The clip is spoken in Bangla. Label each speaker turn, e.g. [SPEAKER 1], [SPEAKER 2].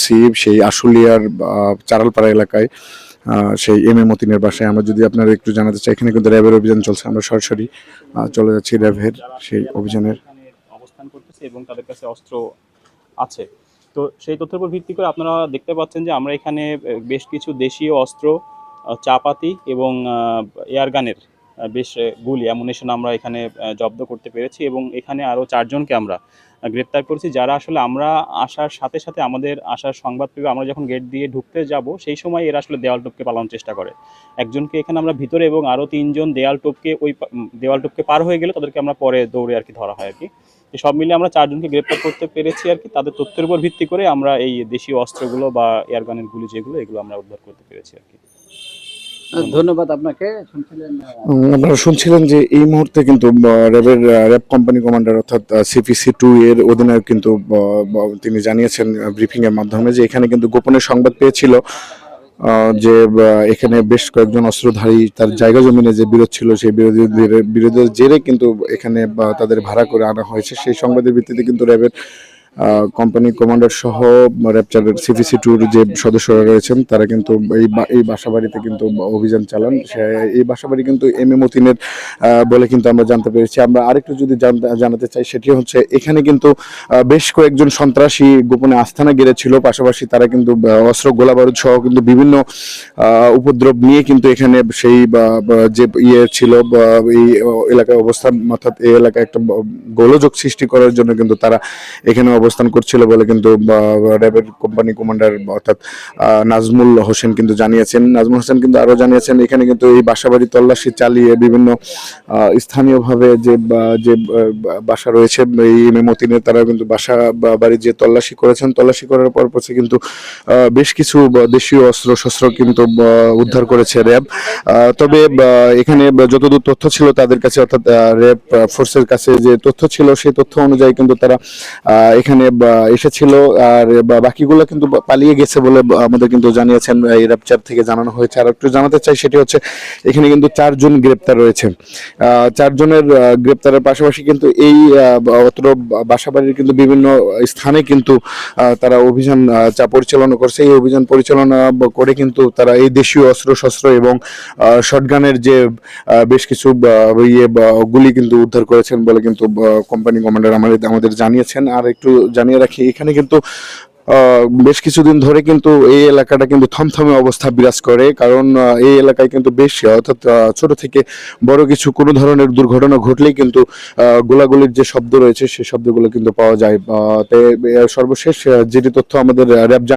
[SPEAKER 1] করছি সেই আশুলিয়ার চারালপাড়া এলাকায়, সেই এম এ মতিনের বাসায়। আমরা যদি আপনারা একটু জানাতে চাই, এখানে কিন্তু র্যাবের অভিযান চলছে। আমরা সরাসরি চলে যাচ্ছি র্যাবের সেই অভিযানের।
[SPEAKER 2] অবস্থান করতেছে এবং তাদের কাছে অস্ত্র আছে। তো সেই তথ্যের উপর ভিত্তি করে আপনারা দেখতে পাচ্ছেন যে আমরা এখানে বেশ কিছু দেশীয় অস্ত্র, চাপাতি এবং এয়ারগানের বেশ গুলি অ্যামুনিশন আমরা এখানে জব্দ করতে পেরেছি এবং এখানে আরও 4 জনকে আমরা গ্রেপ্তার করেছি, যারা আসলে আমরা আসার সাথে সাথে আমাদের আসার সংবাদ পেয়ে আমরা যখন গেট দিয়ে ঢুকতে যাব সেই সময় এরা আসলে দেওয়াল টপকে পালানোর চেষ্টা করে। একজনকে এখানে আমরা ভিতরে এবং আরও 3 জন দেওয়াল টপকে পার হয়ে গেলে তাদেরকে আমরা পরে দৌড়ে আর কি ধরা হয় আর কি। সব মিলে আমরা 4 জনকে গ্রেপ্তার করতে পেরেছি আর কি। তাদের তথ্যের উপর ভিত্তি করে আমরা এই দেশীয় অস্ত্রগুলো বা এয়ারগানের গুলি যেগুলো এগুলো আমরা উদ্ধার করতে পেরেছি আর কি।
[SPEAKER 3] ধন্যবাদ আপনাকে।
[SPEAKER 1] আপনারা শুনছিলেন যে এই মুহূর্তে কিন্তু র্যাব কোম্পানি কমান্ডার অর্থাৎ CPC-2 এর অধিনায়ক কিন্তু তিনি জানিয়েছেন ব্রিফিং এর মাধ্যমে যে এখানে কিন্তু গোপনে সংবাদ পেয়েছিল যে এখানে বেশ কয়েকজন অস্ত্রধারী তার জায়গা জমিনে যে বিরোধ ছিল, সেই বিরোধের জেরে কিন্তু এখানে তাদের ভাড়া করে আনা হয়েছে। সেই সংবাদের ভিত্তিতে কিন্তু র্যাবের কোম্পানি কমান্ডার সহ র্যাবচারের CPC-2 যে সদস্যরা রয়েছেন তারা কিন্তু এই বাসাবাড়িতে কিন্তু অভিযান চালান। এই বাসাবাড়ি কিন্তু এম এ মতিনের বলে কিন্তু আমরা জানতে পেরেছি। আমরা আরেকটু যদি জানাতে চাই, সেটি হচ্ছে এখানে কিন্তু বেশ কয়েকজন সন্ত্রাসী গোপনে আস্তানা গেড়েছিল, পাশাপাশি তারা কিন্তু অস্ত্র গোলাবারুদ সহ কিন্তু বিভিন্ন উপদ্রব নিয়ে কিন্তু এখানে সেই যে ছিল এই এলাকায় অবস্থান, অর্থাৎ এই এলাকায় একটা গোলযোগ সৃষ্টি করার জন্য কিন্তু তারা এখানে অবস্থান করছিল বলে কিন্তু র্যাবের কোম্পানি কমান্ডার অর্থাৎ নাজমুল হোসেন কিন্তু জানিয়েছেন। নাজমুল হোসেন কিন্তু আরো জানিয়েছেন এখানে কিন্তু এই বাসাবাড়ি তল্লাশি চালিয়ে বিভিন্ন স্থানীয়ভাবে যে বাসা রয়েছে এই এম এ মতিনের, তারা কিন্তু বাসা বাড়ি যে তল্লাশি করেছেন, তল্লাশি করার পর কিন্তু বেশ কিছু দেশীয় অস্ত্র শস্ত্র কিন্তু উদ্ধার করেছে র্যাব। তবে এখানে যতদূর তথ্য ছিল তাদের কাছে, অর্থাৎ র্যাব ফোর্সের কাছে যে তথ্য ছিল সেই তথ্য অনুযায়ী কিন্তু তারা এখানে এসেছিল, আর বাকিগুলো কিন্তু পালিয়ে গেছে বলে আমাদের কিন্তু জানিয়েছেন, এই র্যাবচার থেকে জানানো হয়েছে। আর একটু জানাতে চাই সেটি হচ্ছে এখানে কিন্তু 4 জন গ্রেপ্তার রয়েছে। 4 জনের গ্রেপ্তারের পাশাপাশি কিন্তু এই অত্র বাসাবাড়ির কিন্তু বিভিন্ন স্থানে কিন্তু তারা অভিযান পরিচালনা করছে। এই অভিযান পরিচালনা করে কিন্তু তারা এই দেশীয় অস্ত্র শস্ত্র এবং শটগানের যে বেশ কিছু গুলি কিন্তু উদ্ধার করেছেন বলে কিন্তু কোম্পানি কমান্ডার আমাদের জানিয়েছেন। আর একটু জানিয়ে রাখি, এখানে কিন্তু বেশ কিছুদিন ধরে কিন্তু এই এলাকাটা কিন্তু থমথমে অবস্থা বিরাজ করে, কারণ এই এলাকায় কিন্তু বেশ, অর্থাৎ ছোট থেকে বড় কিছু কোনো ধরনের দুর্ঘটনা ঘটলেই কিন্তু গোলাগুলির যে শব্দ রয়েছে সেই শব্দগুলো কিন্তু পাওয়া যায়। সর্বশেষ যেটি তথ্য আমাদের র্যাব